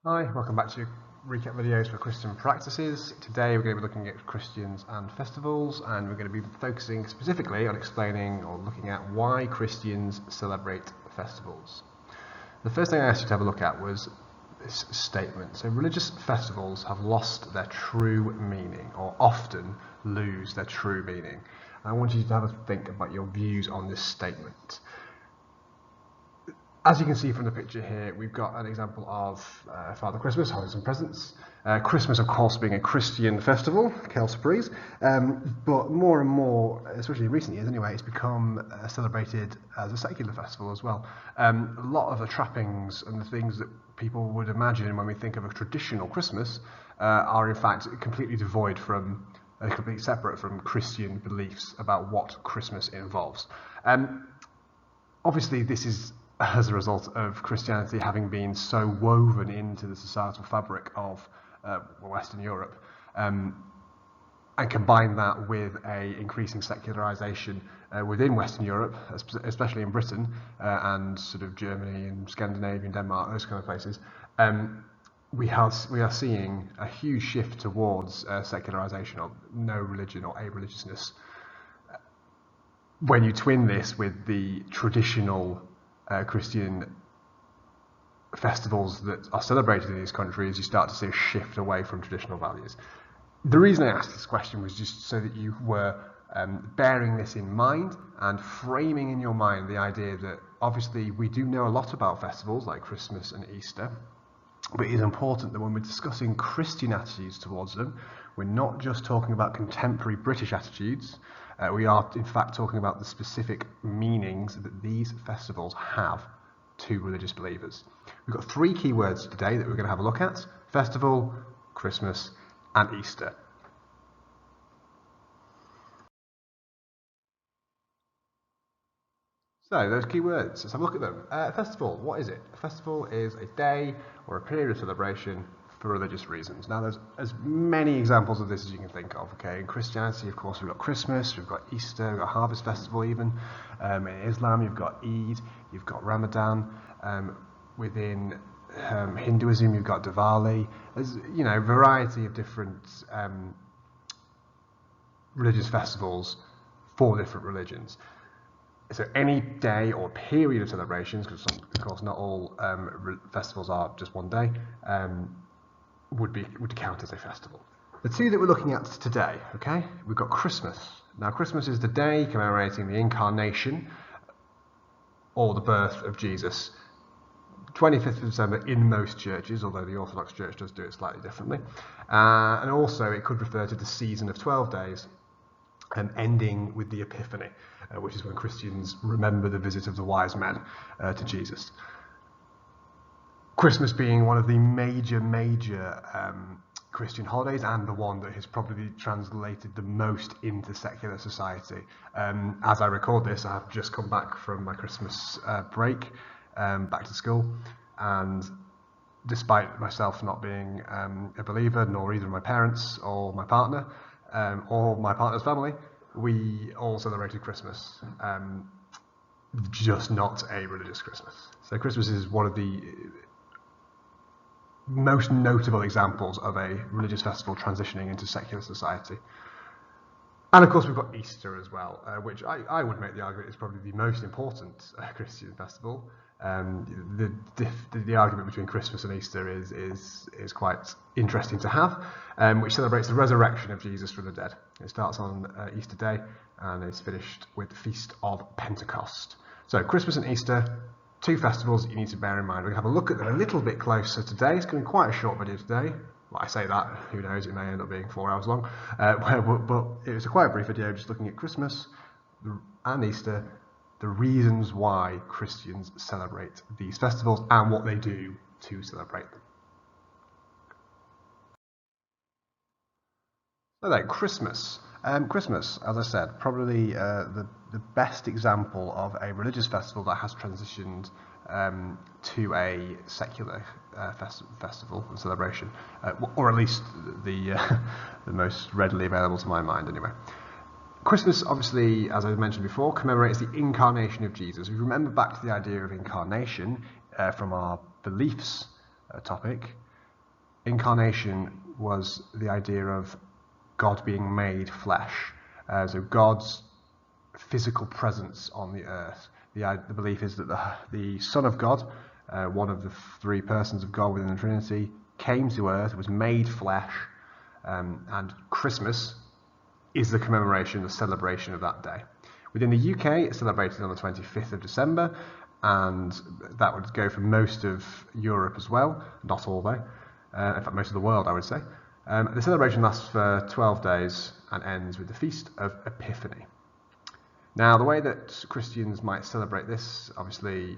Hi, welcome back to recap videos for Christian practices. Today we're going to be looking at Christians and festivals, and we're going to be focusing specifically on explaining or looking at why Christians celebrate festivals. The first thing I asked you to have a look at was this statement. So religious festivals have lost their true meaning, or often lose their true meaning. I want you to have a think about your views on this statement. As you can see from the picture here, we've got an example of Father Christmas holding some presents. Christmas, of course, being a Christian festival, quelle surprise, but more and more, especially in recent years anyway, it's become celebrated as a secular festival as well. A lot of the trappings and the things that people would imagine when we think of a traditional Christmas are in fact completely devoid from, completely separate from Christian beliefs about what Christmas involves. Obviously, this is as a result of Christianity having been so woven into the societal fabric of Western Europe, and combine that with a increasing secularization within Western Europe, especially in Britain and sort of Germany and Scandinavia and Denmark, those kind of places. We are seeing a huge shift towards secularization, or no religion or a-religiousness. When you twin this with the traditional Christian festivals that are celebrated in these countries, you start to see a shift away from traditional values. The reason I asked this question was just so that you were bearing this in mind and framing in your mind the idea that obviously we do know a lot about festivals like Christmas and Easter, but it is important that when we're discussing Christian attitudes towards them, we're not just talking about contemporary British attitudes. We are in fact talking about the specific meanings that these festivals have to religious believers. We've got three key words today that we're going to have a look at: festival, Christmas, and Easter. So those key words, let's have a look at them. Festival, what is it? A festival is a day or a period of celebration for religious reasons. Now there's as many examples of this as you can think of. Okay, in Christianity, of course, we've got Christmas, we've got Easter, we've got Harvest Festival even. In Islam, you've got Eid, you've got Ramadan. Within Hinduism, you've got Diwali. There's a variety of different religious festivals for different religions. So any day or period of celebrations, because of course not all festivals are just one day, would count as a festival. The two that we're looking at today, okay, we've got Christmas. Now Christmas is the day commemorating the incarnation or the birth of Jesus. 25th of December in most churches, although the Orthodox Church does do it slightly differently. And also it could refer to the season of 12 days, ending with the Epiphany, which is when Christians remember the visit of the wise men to Jesus. Christmas being one of the major Christian holidays, and the one that has probably translated the most into secular society. As I record this, I have just come back from my Christmas break, back to school, and despite myself not being a believer, nor either my parents or my partner, or my partner's family, we all celebrated Christmas, just not a religious Christmas. So Christmas is one of the most notable examples of a religious festival transitioning into secular society. And of course we've got Easter as well, which I would make the argument is probably the most important Christian festival. The argument between Christmas and Easter is quite interesting to have, which celebrates the resurrection of Jesus from the dead. It starts on Easter Day and is finished with the Feast of Pentecost. So Christmas and Easter, two festivals that you need to bear in mind. We're going to have a look at them a little bit closer today. It's going to be quite a short video today. Well, I say that, who knows, it may end up being 4 hours long. But it was a quite brief video just looking at Christmas and Easter, the reasons why Christians celebrate these festivals and what they do to celebrate them. So then, Christmas. Christmas, as I said, probably the best example of a religious festival that has transitioned to a secular festival and celebration, or at least the most readily available to my mind anyway. Christmas, obviously, as I mentioned before, commemorates the incarnation of Jesus. We remember back to the idea of incarnation from our beliefs topic. incarnation was the idea of God being made flesh. So God's physical presence on the earth. The belief is that the Son of God, one of the three persons of God within the Trinity, came to earth, was made flesh, and Christmas is the commemoration, the celebration of that day. Within the UK, it's celebrated on the 25th of December, and that would go for most of Europe as well, not all though, in fact most of the world I would say. The celebration lasts for 12 days and ends with the Feast of Epiphany. Now, the way that Christians might celebrate this, obviously,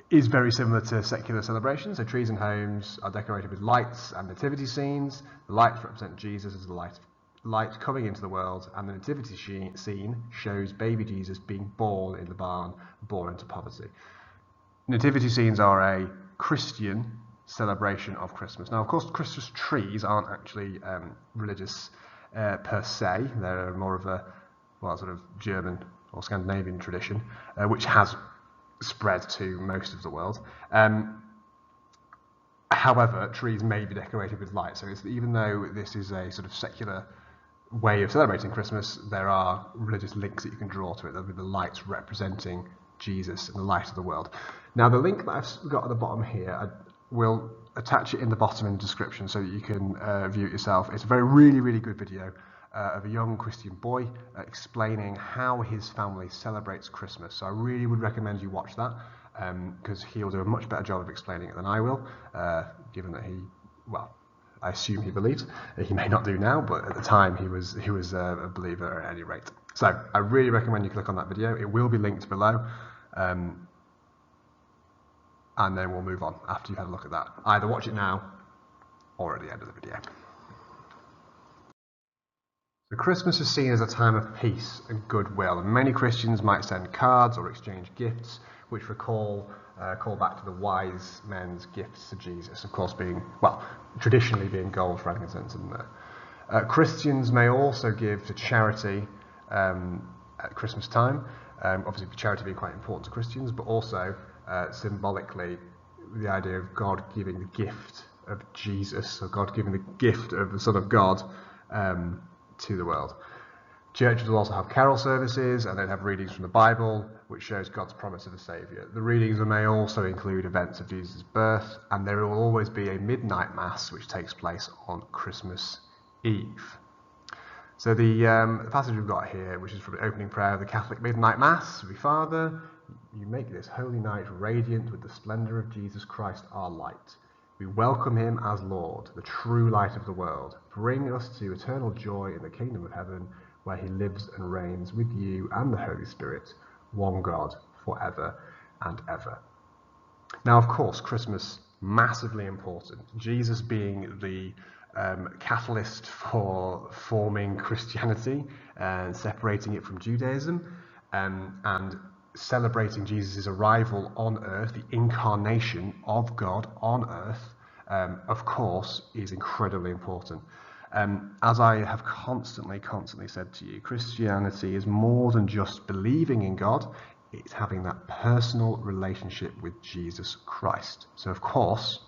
is very similar to secular celebrations. So trees and homes are decorated with lights and nativity scenes. The lights represent Jesus as the light coming into the world, and the nativity scene shows baby Jesus being born in the barn, born into poverty. Nativity scenes are a Christian celebration of Christmas. Now, of course, Christmas trees aren't actually religious per se. They're more of a sort of German or Scandinavian tradition, which has spread to most of the world. However, trees may be decorated with light, so even though this is a sort of secular way of celebrating Christmas, there are religious links that you can draw to it. There'll be the lights representing Jesus and the light of the world. Now, the link that I've got at the bottom here, I will attach it in the bottom in the description so that you can view it yourself. It's a really, really good video of a young Christian boy explaining how his family celebrates Christmas. So I really would recommend you watch that, because he'll do a much better job of explaining it than I will, given that I assume he believes. He may not do now, but at the time he was a believer at any rate. So I really recommend you click on that video. It will be linked below, and then we'll move on after you've had a look at that. Either watch it now or at the end of the video. So Christmas is seen as a time of peace and goodwill, and many Christians might send cards or exchange gifts which call back to the wise men's gifts to Jesus, of course traditionally being gold, frankincense and myrrh. Christians may also give to charity at Christmas time, obviously charity being quite important to Christians, but also symbolically the idea of God giving the gift of Jesus, or God giving the gift of the Son of God to the world. Churches will also have carol services, and they'd have readings from the Bible, which shows God's promise of a Saviour. The readings may also include events of Jesus' birth, and there will always be a midnight mass which takes place on Christmas Eve. So the passage we've got here, which is from the opening prayer of the Catholic Midnight Mass, will be, Father, you make this holy night radiant with the splendour of Jesus Christ our light. We welcome him as Lord, the true light of the world. Bring us to eternal joy in the kingdom of heaven, where he lives and reigns with you and the Holy Spirit, one God, forever and ever. Now, of course, Christmas, massively important. Jesus being the catalyst for forming Christianity and separating it from Judaism, and celebrating Jesus' arrival on earth, the incarnation of God on earth, of course, is incredibly important. As I have constantly said to you, Christianity is more than just believing in God, it's having that personal relationship with Jesus Christ. So, of course,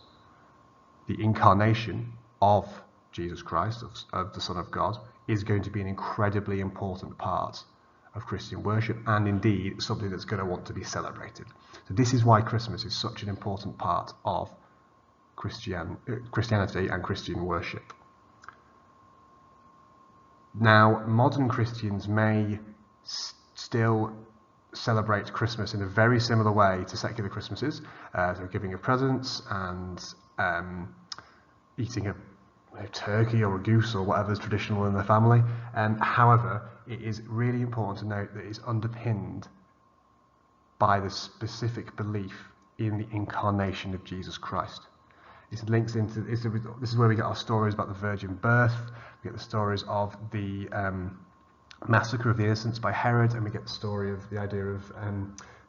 the incarnation of Jesus Christ, of the Son of God, is going to be an incredibly important part of Christian worship, and indeed something that's going to want to be celebrated. So this is why Christmas is such an important part of Christianity and Christian worship. Now, modern Christians may still celebrate Christmas in a very similar way to secular Christmases, so giving of presents and eating a turkey or a goose or whatever is traditional in the family. However, it is really important to note that it's underpinned by the specific belief in the incarnation of Jesus Christ. It links into this is where we get our stories about the virgin birth. We get the stories of the massacre of the innocents by Herod, and we get the story of the idea of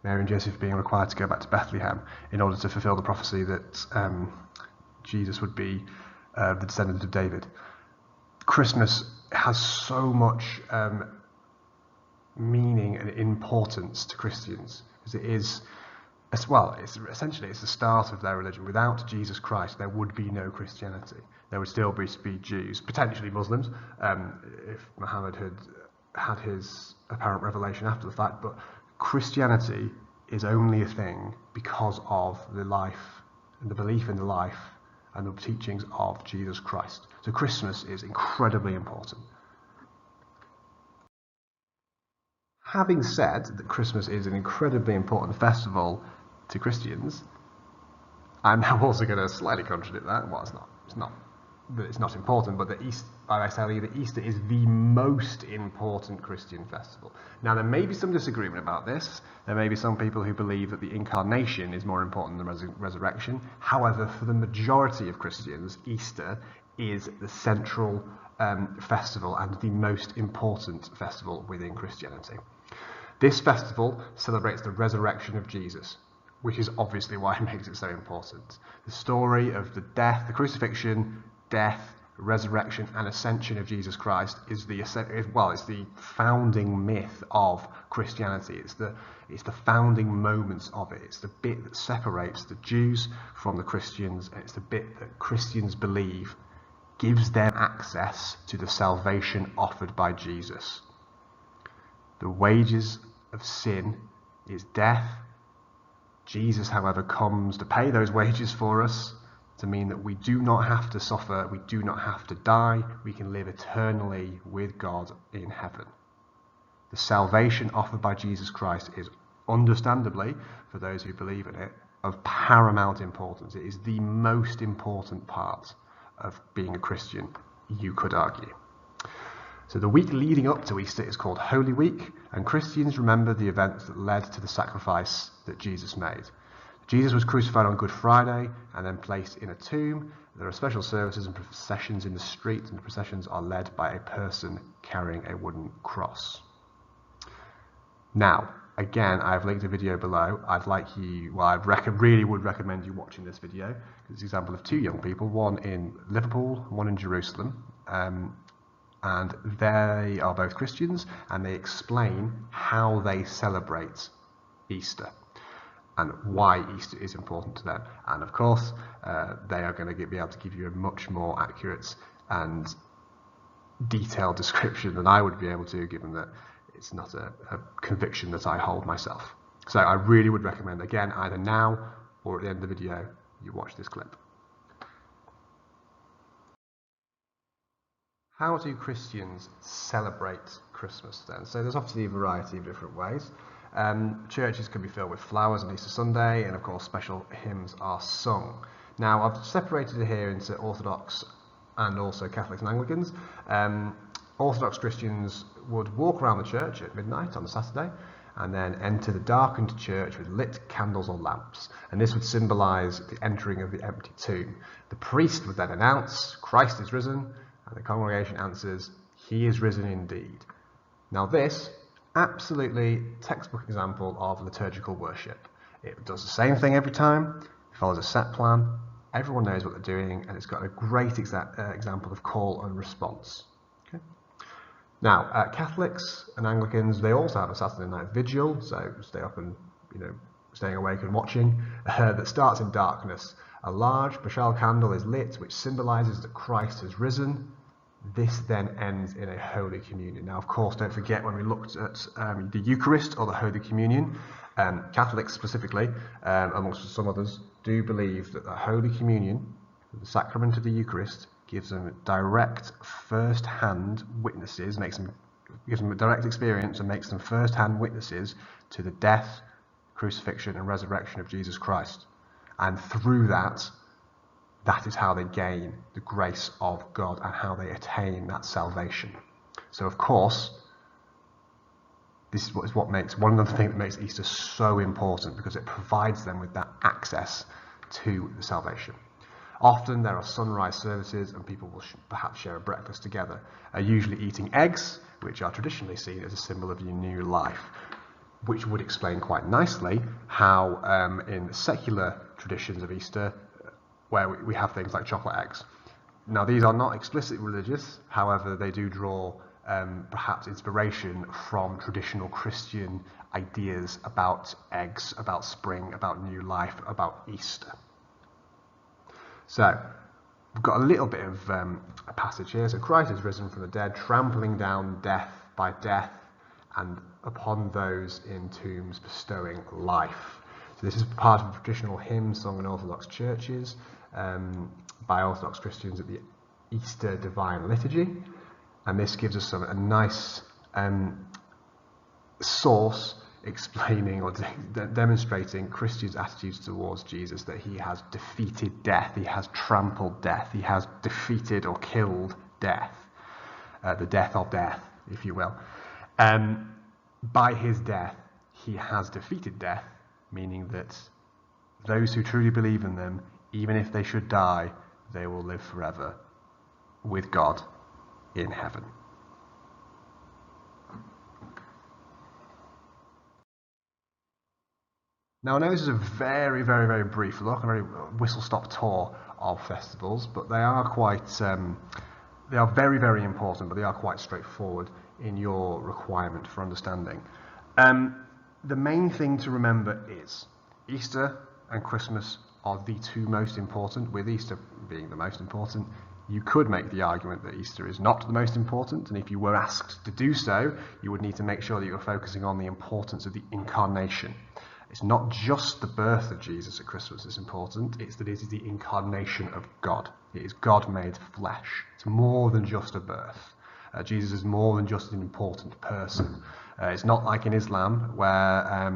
Mary and Joseph being required to go back to Bethlehem in order to fulfill the prophecy that Jesus would be the descendant of David. Christmas has so much meaning and importance to Christians, because it is as well, it's the start of their religion. Without Jesus Christ, there would be no Christianity. There would still be Jews, potentially Muslims, if Muhammad had his apparent revelation after the fact. But Christianity is only a thing because of the life and the belief in the life and the teachings of Jesus Christ. So Christmas is incredibly important. Having said that Christmas is an incredibly important festival to Christians, I'm now also going to slightly contradict that. Well, it's not that it's not important, but that Easter is the most important Christian festival. Now, there may be some disagreement about this. There may be some people who believe that the incarnation is more important than the resurrection. However, for the majority of Christians, Easter is the central festival and the most important festival within Christianity. This festival celebrates the resurrection of Jesus, which is obviously why it makes it so important. The story of the death, the crucifixion, death, resurrection, and ascension of Jesus Christ is the founding myth of Christianity. It's the founding moments of it. It's the bit that separates the Jews from the Christians, and it's the bit that Christians believe gives them access to the salvation offered by Jesus. The wages of sin is death. Jesus, however, comes to pay those wages for us, to mean that we do not have to suffer, we do not have to die, we can live eternally with God in heaven. The salvation offered by Jesus Christ is, understandably, for those who believe in it, of paramount importance. It is the most important part of being a Christian, you could argue. So the week leading up to Easter is called Holy Week, and Christians remember the events that led to the sacrifice that Jesus made. Jesus was crucified on Good Friday and then placed in a tomb. There are special services and processions in the streets, and the processions are led by a person carrying a wooden cross. Now, again, I've linked a video below. I really would recommend you watching this video. It's an example of two young people, one in Liverpool, one in Jerusalem. And they are both Christians, and they explain how they celebrate Easter and why Easter is important to them. And of course, they are going to be able to give you a much more accurate and detailed description than I would be able to, given that it's not a conviction that I hold myself. So I really would recommend, again, either now or at the end of the video, you watch this clip. How do Christians celebrate Christmas then? So there's obviously a variety of different ways. Churches can be filled with flowers on Easter Sunday, and of course special hymns are sung. Now, I've separated it here into Orthodox and also Catholics and Anglicans. Orthodox Christians would walk around the church at midnight on a Saturday and then enter the darkened church with lit candles or lamps, and this would symbolise the entering of the empty tomb. The priest would then announce, "Christ is risen," and the congregation answers, "He is risen indeed." Now this, absolutely textbook example of liturgical worship. It does the same thing every time, it follows a set plan, everyone knows what they're doing, and it's got a great example of call and response. Okay. Now, Catholics and Anglicans, they also have a Saturday night vigil, so stay up and, staying awake and watching, that starts in darkness. A large Mashal candle is lit, which symbolises that Christ has risen. This then ends in a Holy Communion. Now, of course, don't forget when we looked at the Eucharist or the Holy Communion, Catholics specifically, amongst some others, do believe that the Holy Communion, the sacrament of the Eucharist, gives them direct first-hand witnesses, gives them a direct experience and makes them first-hand witnesses to the death, crucifixion and resurrection of Jesus Christ. And through that is how they gain the grace of God and how they attain that salvation. So of course, this is what makes one of the things that makes Easter so important, because it provides them with that access to the salvation. Often there are sunrise services and people will perhaps share a breakfast together, usually eating eggs, which are traditionally seen as a symbol of your new life, which would explain quite nicely how in secular traditions of Easter, where we have things like chocolate eggs. Now, these are not explicitly religious, however, they do draw perhaps inspiration from traditional Christian ideas about eggs, about spring, about new life, about Easter. So we've got a little bit of a passage here. So Christ is risen from the dead, trampling down death by death, and upon those in tombs bestowing life. So this is part of a traditional hymn sung in Orthodox churches by Orthodox Christians at the Easter Divine Liturgy, and this gives us a nice source explaining or demonstrating Christians' attitudes towards Jesus, that he has defeated death, he has trampled death, he has defeated or killed death, the death of death, if you will. By his death, he has defeated death, meaning that those who truly believe in them, even if they should die, they will live forever with God in heaven. Now, I know this is a very, very, very brief look, a very whistle-stop tour of festivals, but they are quite, they are very, very important, but they are quite straightforward in your requirement for understanding. The main thing to remember is Easter and Christmas are the two most important, with Easter being the most important. You could make the argument that Easter is not the most important, and if you were asked to do so, you would need to make sure that you were focusing on the importance of the incarnation. It's not just the birth of Jesus at Christmas that's important, it's that it is the incarnation of God. It is God made flesh. It's more than just a birth. Jesus is more than just an important person. It's not like in Islam, where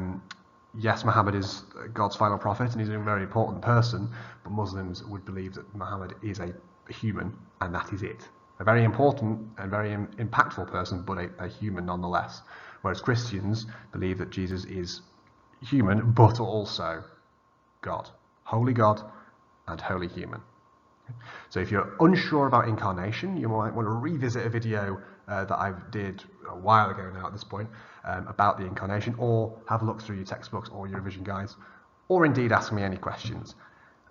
yes, Muhammad is God's final prophet and he's a very important person, but Muslims would believe that Muhammad is a human, and that is it. A very important and very impactful person, but a human nonetheless. Whereas Christians believe that Jesus is human, but also God. Holy God and holy human. So if you're unsure about incarnation, you might want to revisit a video that I did a while ago now at this point about the incarnation, or have a look through your textbooks or your revision guides, or indeed ask me any questions.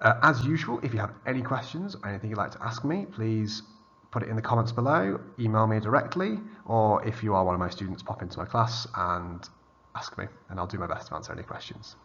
As usual, if you have any questions or anything you'd like to ask me, please put it in the comments below, email me directly, or if you are one of my students, pop into my class and ask me, and I'll do my best to answer any questions.